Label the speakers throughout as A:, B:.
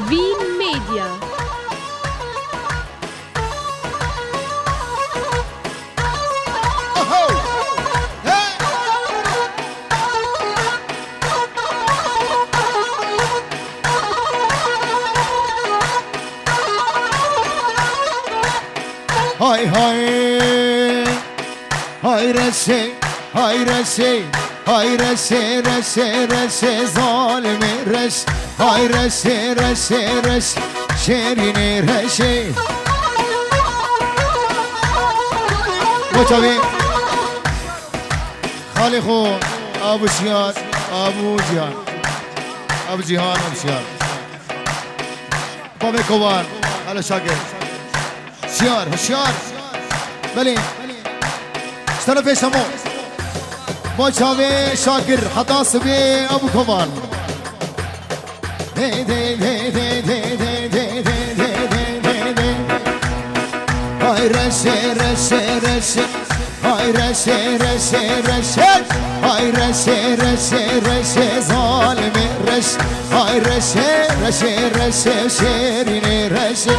A: وین میدیا.
B: های های های رشه های رشه های رشه رشه رشه ظالم رش های رشه رشه رش شیرین رشه مطابق خالی خون ابو شیاد ابو جیان ابو جیهان ابو شیاد بابا کوان هلا شاکر هشیار هشیار بله اشترف شمو با چاوه شاکر حتاس به ابو کوان های رشه رشه رشه های رشه رشه رشه های رشه رشه رشه ظالم رش های رشه رشه رشه شیرین رشه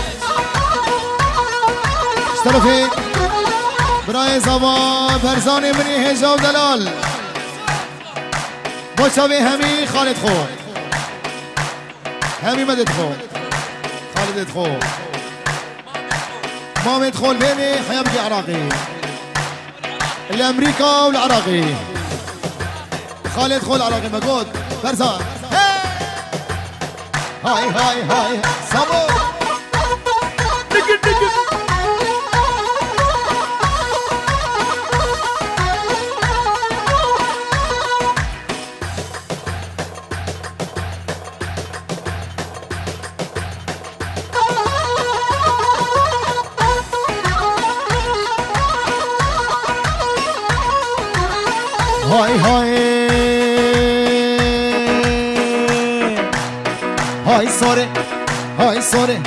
B: طرفی برای زبان فرزان منی هجاب دلال مشابه همی خالد خو همی مدد خو خالد خو مامد خو البيني حيبقي عراقي الامريكا والعراقي خالد خو العراقي مقود فرزان هاي هاي هاي صبر دق دق های های های سوره های سوره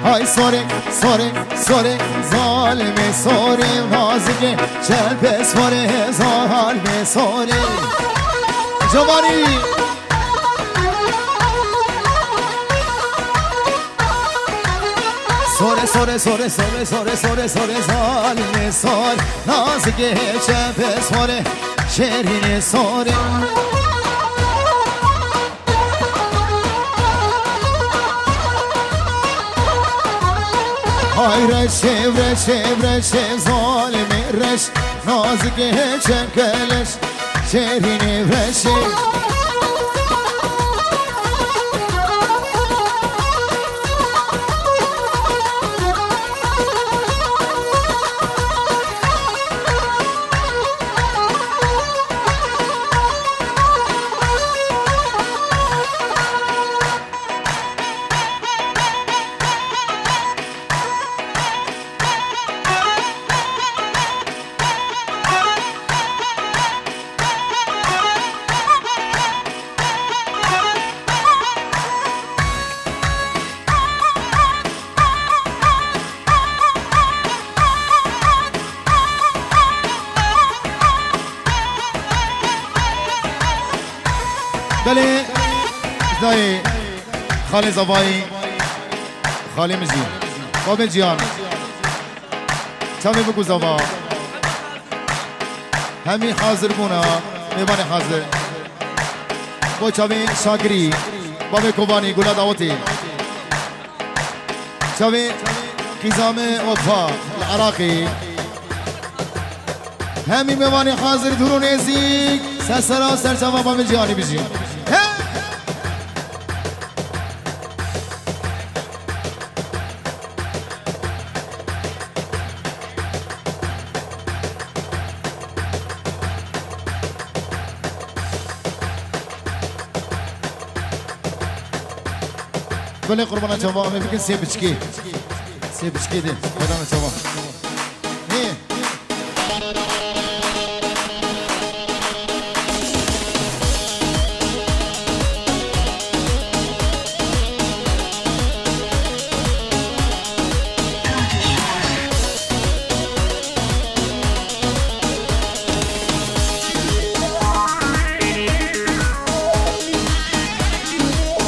B: های سوره سوره سوره ظالم سوره وازگه چلپ سوره ظالم سوره جوانی سوره سوره سوره سوره سوره سوره سوره ظالم سوره نازگه چلپ سوره شیرین سوره های رشه رشه رشه ظالم رش نازگه چنکلش شیرین رشه بله ازای خالی زبایی خالی مزی بابا جیان چامی بگو زبا همی حاضر بونا میبان حاضر با چامی شاکری بابا کوبانی گولا داوتی چامی قیزام وفا العراقی همی میبان حاضر درون ازیک سرسرا سرچاما بابا جیانی بجی بله قربان چوا همه بکن سی بچکی ده قربان چوا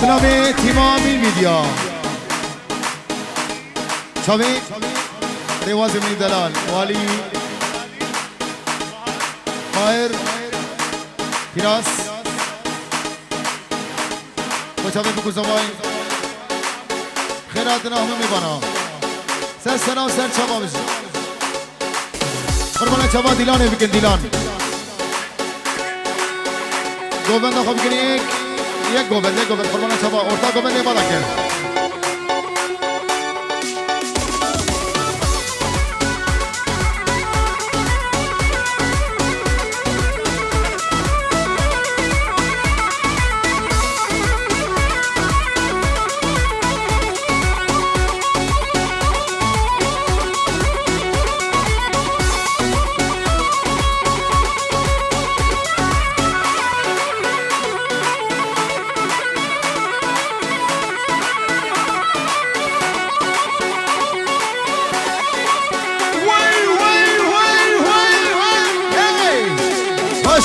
B: به نام تیم آمین میدیا چاوی رواز منی دلال والی ماهر پیراس و چاوی بکو زمای خیرات نامه میبانا سر سنا و سر چابا بشی قربان چابا دیلانه بکن دیلان گوبند خواب بکنی یک گوبند قربان چابا ارتا گوبند بالا کن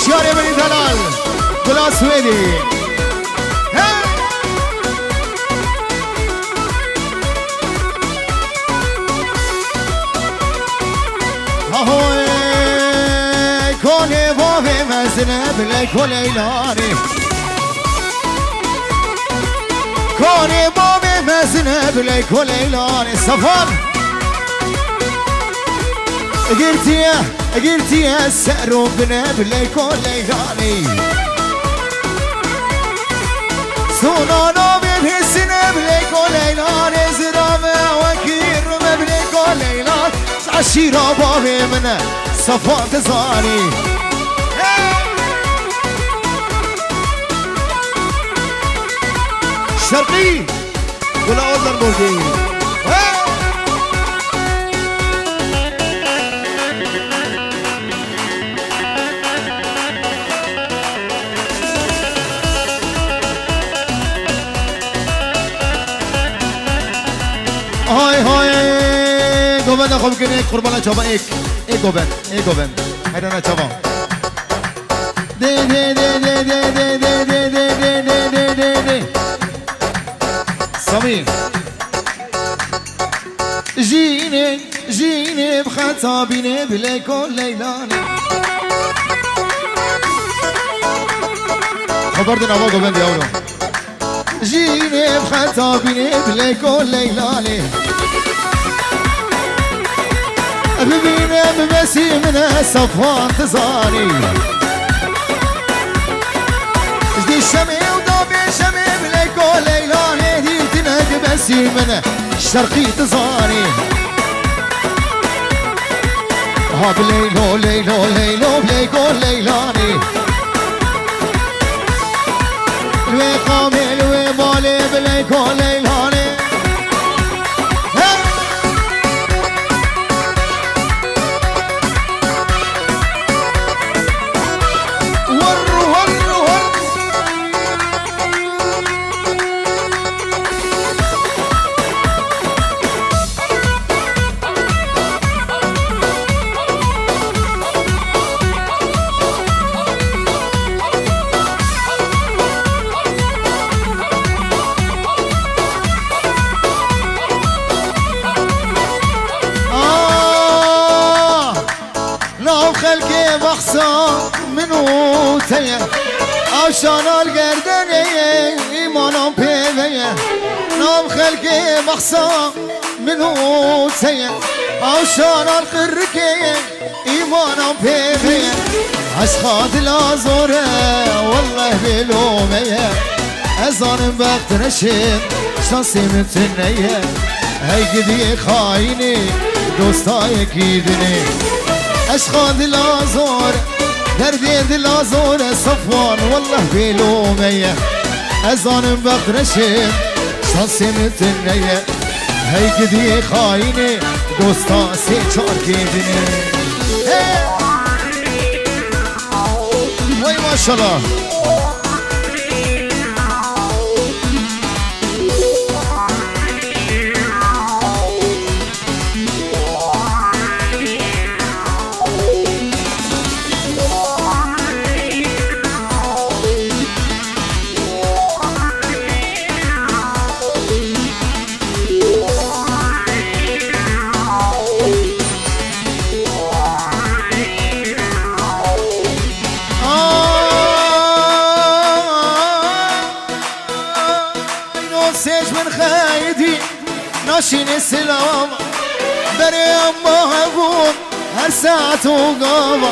B: شیاره بنی دلال گلا سویدی آهوی کنه بابه مزنه بله کلیلانی کنه بابه مزنه بله کلیلانی صفان قلتي السعر بنبلي كل ليلاني سونانو بيبهسن بلي كل ليلاني زرامة وكير بلي كل ليلان عشيرة بابي من صفات زاني شرقي ولا أوضر بوجي های گوبند خوب کنی قربان چابا ایک گوبند هیدانا چابا سامی جینه بخطابینه بله کن لیلانه خبر دن آوا گوبند یاورو جینه بخطابینه بله کن لیلانه ببینم بسی من صفوان تزانی جدی شمی و دابی شمی بلی کل لیلانه دیتنک بسی من شرقی تزانی ها بلیلو بلی کل لیلانی لوی قامی لوی بالی بلی کل لیلانی خلقي بخصا منو تيه عشان القردني ايمانم بيه نام خلقي بخصا منو تيه عشان القركي ايمانم بيه عشقات الازوره والله بلوميه ازان وقت نشد شانسي متنيه هاي قدي خايني دوستاي كيدني عشقا دل آزار دردی دل آزار صفوان والله بلوميه ازانم وقت رشد شانسی متنیه هی گدی خاینه دوستا سی چار کیدنه وای ماشالله ناشين سلام بريم مهبون هر ساعة وقامة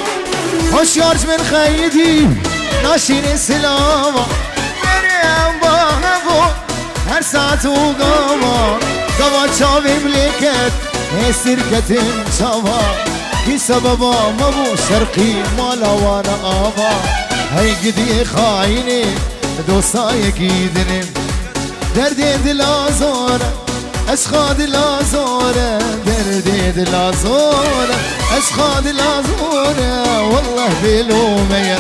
B: هوشيارج من خيدي ناشين سلام بريم مهبون هر ساعة وقامة قبل شابي ملكت هي سركة شابا كي سببا مبو شرقي مالا وانا آبا هاي قدي خايني دوستاي كيدنم دردي دلا زورة اشخا دلا زورة دردي دلا زورة اشخا دلا زورة والله بلومية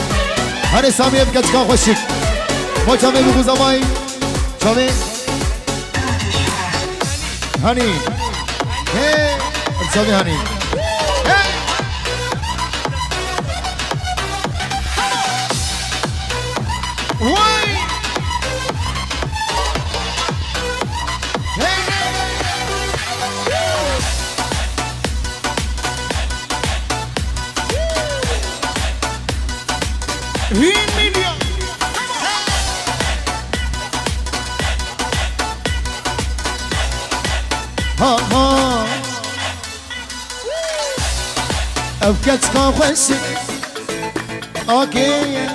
B: هاني سامي يبقى تشكا خوشك ما شامي بقو زماي شامي هاني هي شامي هاني Why? Ha ha. أبكت كان خوشك أوكي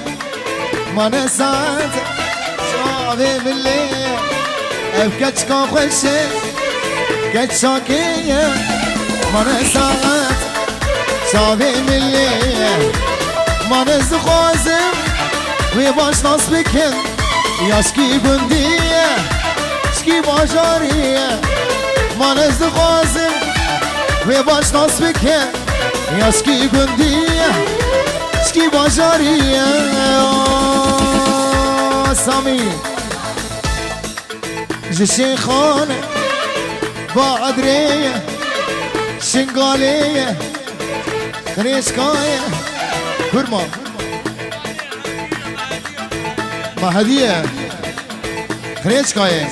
B: ما نسات شعبي بالليل أبكت كان خوشك كت شاكية ما نسات شعبي بالليل ما نز خوازم ويباش ناس بكن ياشكي بندية شكي باجارية ما نز خوازم ويباش ناس بكن ياشكي بندية شكي باجارية سامي جشيخانة بعدرية شنقالية خريشكاية كرمة ما هدية خريشكاية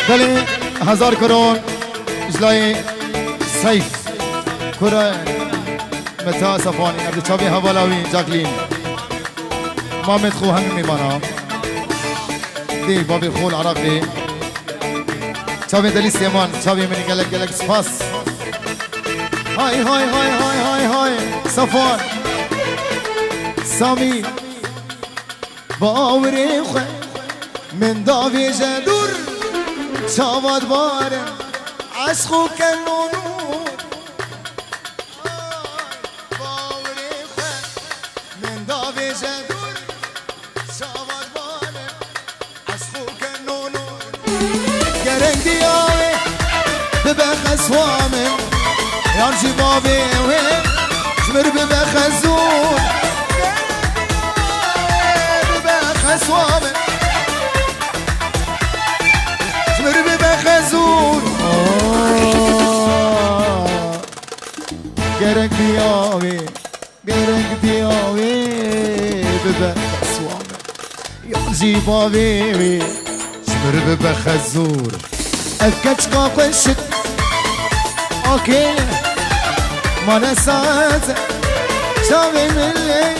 B: بله 1000 کرون اجلای سیف کره متا صفانی عبد چابی حوالاوی جاکلین محمد خو همین میمانا دی بابی خو العراق دی چابی دلی سیمان چابی منی گلک گلک سپاس های های های های های های صفان سامی باوری خو من داوی جدور شاواد باره عشقو کنونور باوری خود من داوی جدور شاواد باره عشقو کنونور گرنگ دیاوی ببخ سوامن یارجی بابی وی جمر ببخ زور ببخ سوامن بخزون گرنگ دیاوی ببخسوامه یا زیباوی شمر ببخزور اکچ قاقشت اوکی ما نسات شاوی ملیم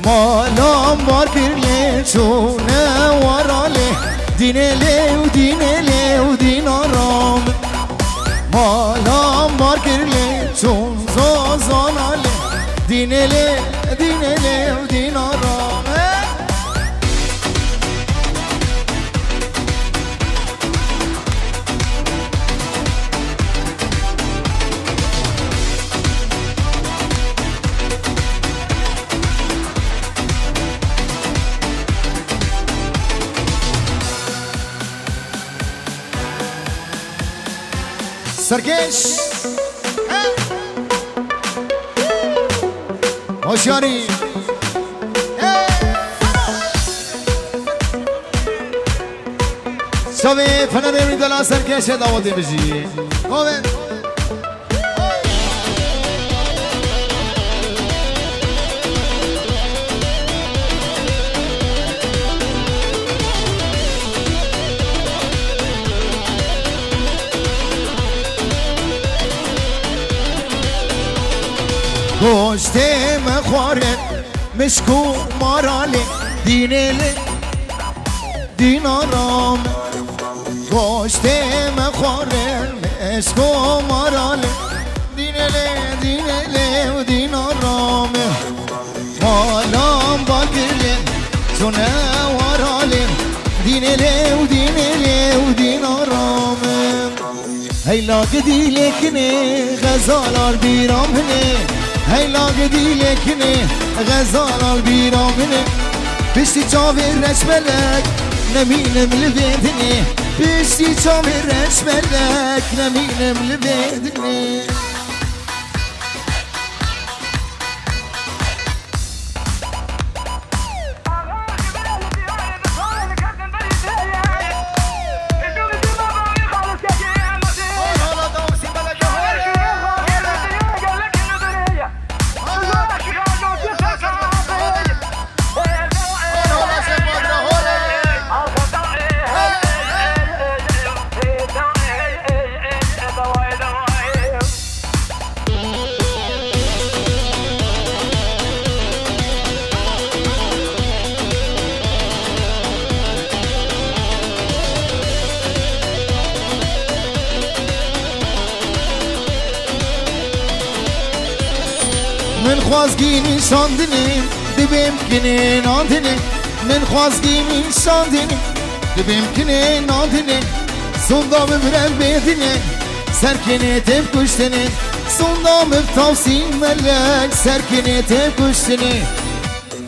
B: مالام بار کرلی چونه وراله دینله و دین آرام مالام بار کرلی چون زازاناله دینله و دین آرام سرکش هوشیاری شبی فنده میدلا سرکش دعوتی بشی کومن مخواره مشکو ماراله دینله دین آرام گوشته مخواره مشکو ماراله دینله و دین آرام مالام با گله چونه واراله دینله و دین آرام هیلا گدیله کنه غزال بیرام هنه هیلا گدیله کنه غزال بیرام هنه بشتی چاوی رش ملک نمینم لبیدنه بشتی چاوی رش ملک نمینم لبیدنه من خوازگینی شاندنیم دبیم کنه ناندنه من خوازگینی شاندنیم دبیم کنه ناندنه سوندا ببرم بدنه سرکنه تب کشتنه سوندا مفتاوسین ملک سرکنه تب کشتنه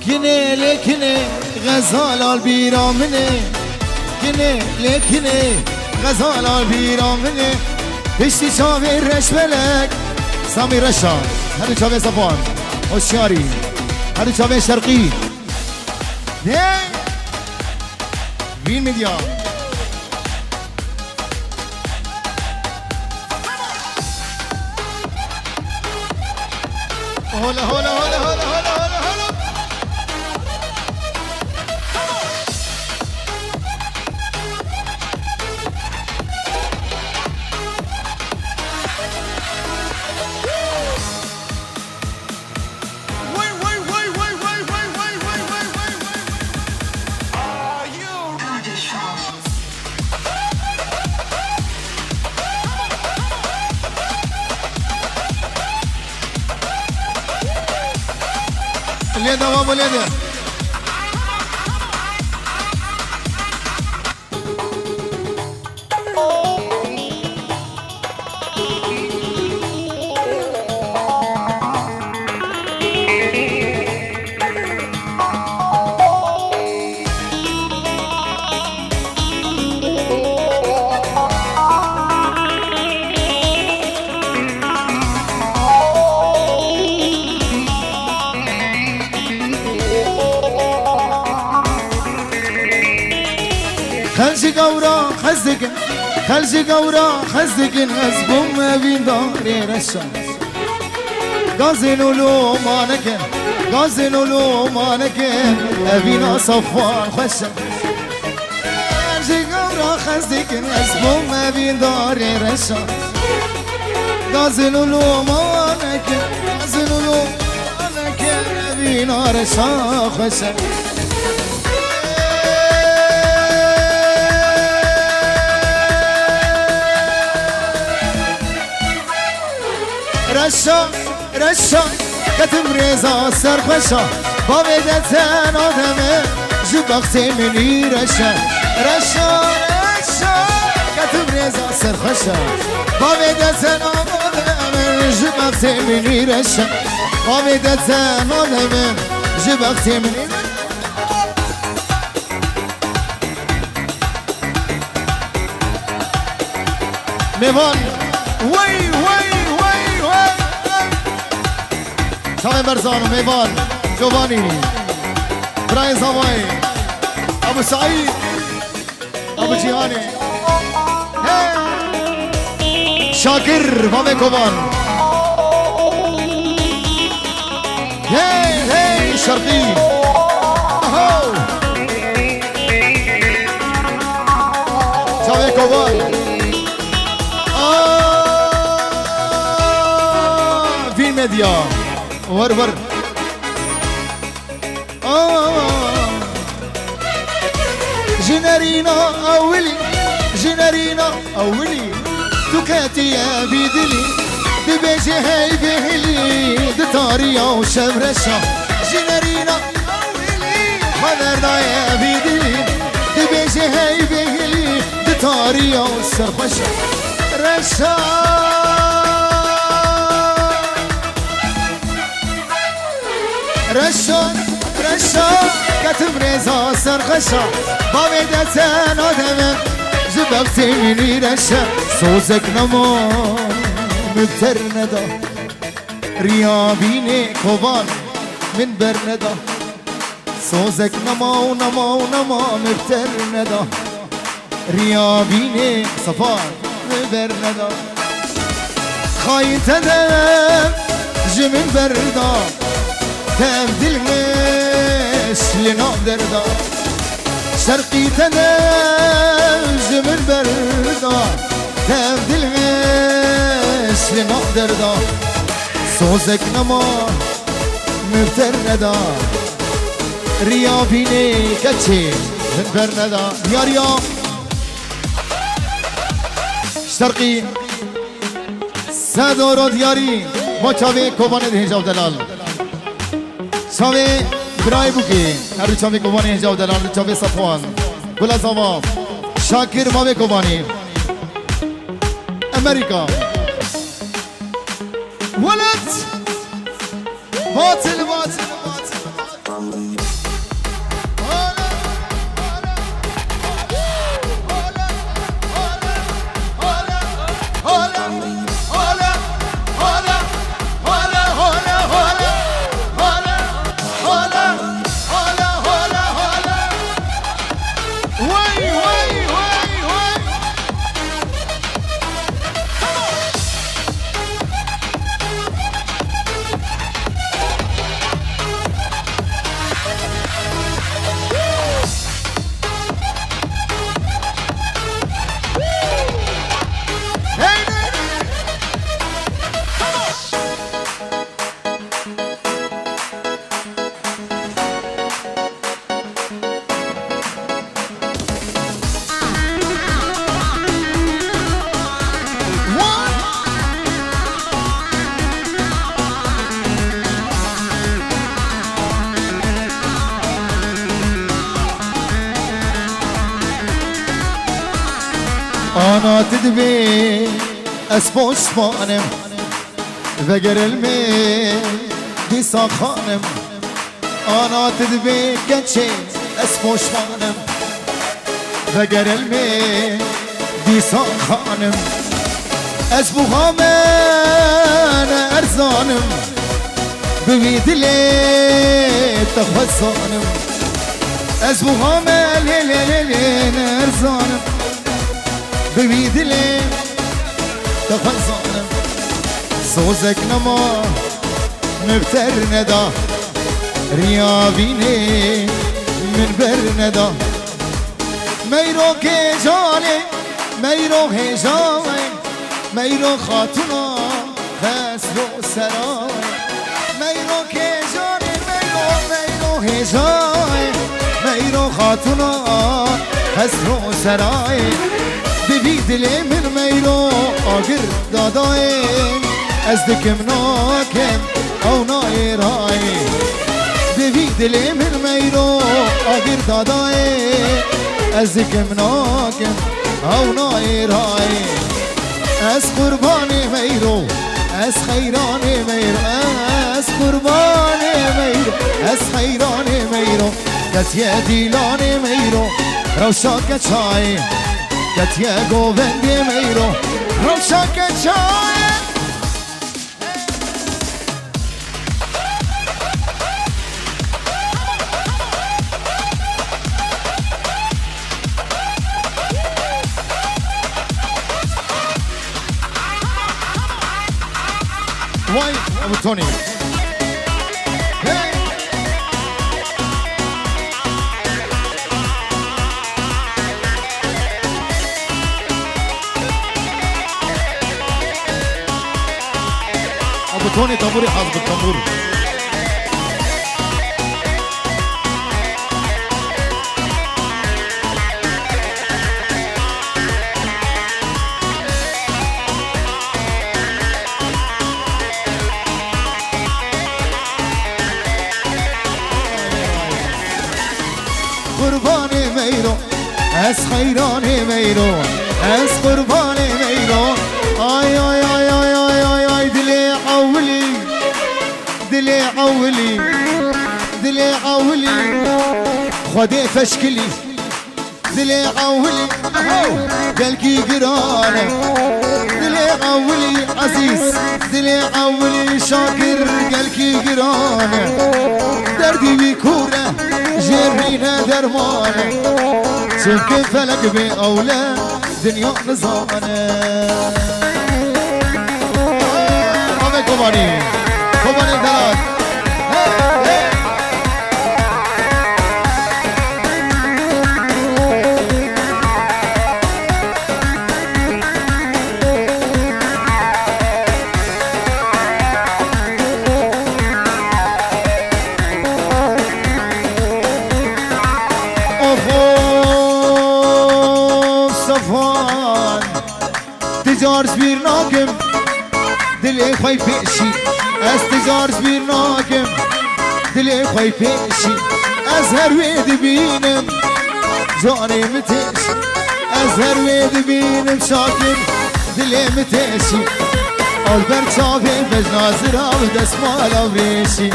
B: کنه لکنه غزال بیرامنه کنه لکنه غزال بیرامنه پشتی چاوی رش ملک سامی رشان هذا شباب صفوان والشاري هذا شباب شرقي مين ميديا هولا هولا هولا هولا هولا هولا هولا ليدا بابا ليدا خلجي قورا خزدقن غزبهم ما بين داري رشا غازن ولو ما نكن غازن ولو ما نكن أبينا صفوان خشا خلجي قورا خزدقن غزبهم ما بين داري رشا غازن ولو ما نكن غازن ولو ما نكن أبينا رشا خشا رشا كتم ريزا سرخشا بابدتن آدمه جبخت مني رشا كتم ريزا سرخشا بابدتن آدمه جبخت مني رشا بابدتن آدمه جبخت مني ميفان وي شامل برزان وميفان جوفاني براين صواي ابو سعيد ابو جيهاني شاكر فامي كوبان هي شرقي شامل كوبان في الميديا ور ور جنرينا أولي جنرينا أولي دكاتي يا بيدلي دبيجي هاي بهلي دتاريا وشبرشا جنرينا أولي خبرنا يا بيدلي دبيجي هاي بهلي دتاريا وسرخشا رشا رشا رشا كتب رزا سرخشا بابي دتان آدمم زباب تيميني رشا سوزك نما مبتر ندا ريابيني كوبان من برندا سوزك نما ونما ونما مبتر ندا ريابيني صفار من برندا خاين تدم جمن بردا تبدل مش لنقدر دا شرقي تناج من بردا تبدل مش لنقدر دا سوزك نما مبتر ندا ريابيني كتشي من برندا يا ريا شرقي سادورو دياري ما چاوي كوبانه دهجاو دلال چاوي برای بوکی هر چاوی کوبانی هجاو دلال چاوی صفوان گل زوام شاکر ماوی کوبانی امریکا ولد باطل باطل أنا تدبي أسبوش فانم وگر المي دي ساخانم أنا تدبي كنشي أسبوش فانم وگر المي دي ساخانم أسبوها من أرزانم ببيد لي تخوصانم أسبوها من لين أرزانم ببيد لي تخزانم سوزك نما مبتر ندا ريابيني من بر ندا ميرو كجاني ميرو هجاني ميرو خاتنا خسرو سراي ميرو كجاني ميرو هجاني ميرو خاتنا خسرو سراي ببيد لي من ميرو آگر دادایم از دکم ناکم او نایرای ببيد لي من ميرو آگر دادایم از دکم ناکم او نایرای از قربان ميرو از خیران ميرو از قربان ميرو از خیران ميرو دست یه دیلان ميرو روشا کچای Kat je govendi mejro Roša kečaje Why, Abu Tony? توني طابوري حظ بالطابور از خیران میرون از قربان میرون آی آی آی آی آی آی آی دلی عولی دلی عولی دلی عولی خودی فشکلی دلی عولی قلقي قرانه دلی عولی عزیز دلی عولی شاكر قلقي قرانه دردي بيكوره جرينا درمانه شوف فلك بأولى دنيا نظامنا رامي كوباني كوباني دلال تجار سبير ناكم دلي خوي بيشي از تجار سبير ناكم دلي خوي بيشي ازهر ويد بينم جاني متش ازهر ويد بينم شاكم دلي متشي البر صافي بجنازرا ودسمال وريشي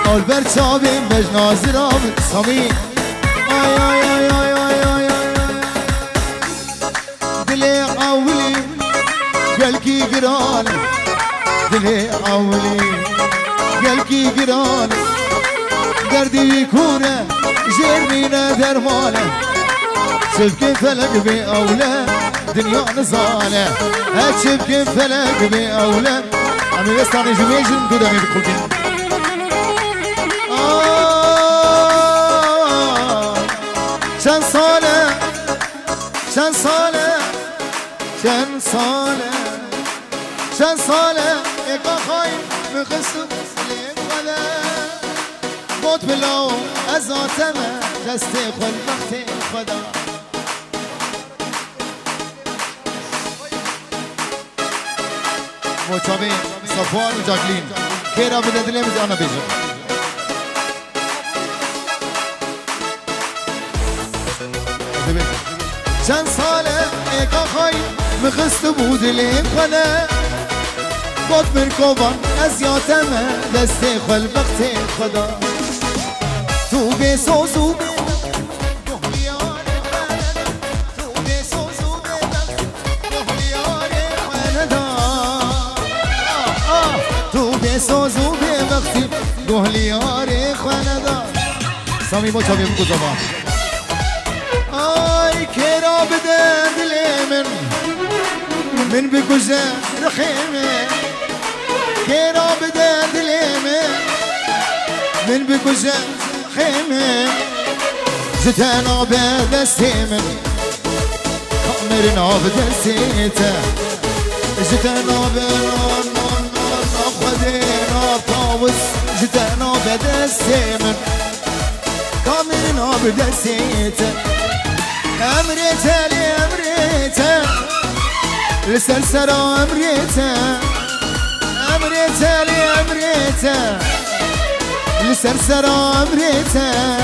B: البر صافي بجنازرا صمي اي اي اي اي اي اي دلي عولي قلقي قراني دلي عولي قلقي قراني دردي بيكونه جرمينا درمانه شبكي فلك بأولى دنيا نزانه شبكي فلك بأولى عمي بستاني جميجن قدامي بكلكين شن صالة شن صالة شن صالة شن صالة اقا خايم بقصد سليم ولا موت بلو ازاتمه دستي خل مختي خدا موچابي صفوان وجاكلين كيرا بده دلمز انا بيجم شن صالة اقا خايم بقصد بود ليم ولا موت من كوبان ازياتمه دستي خل مختي خدا تو بسوزو سوزو به وقتی گهلیار خاندا سامی ما چاویم کو زمان آی کرا بده دل من بگوزه رخیمه کرا بده دل من بگوزه خیمه زتنا به دستی من کامرنا به دستیته زتنا به خدينا طاوس جتنا بدسيمن كاملنا بدسيته امريته لامريته لسلسرة امريته امريته لامريته لسلسرة امريته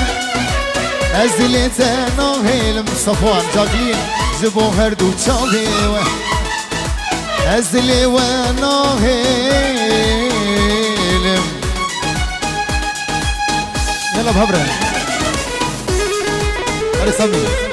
B: ازدليته ناهيل صفوان جاكلين زبو هردو تشاويوه ازدلي وناهيلم يلا بهبرة هذا سمي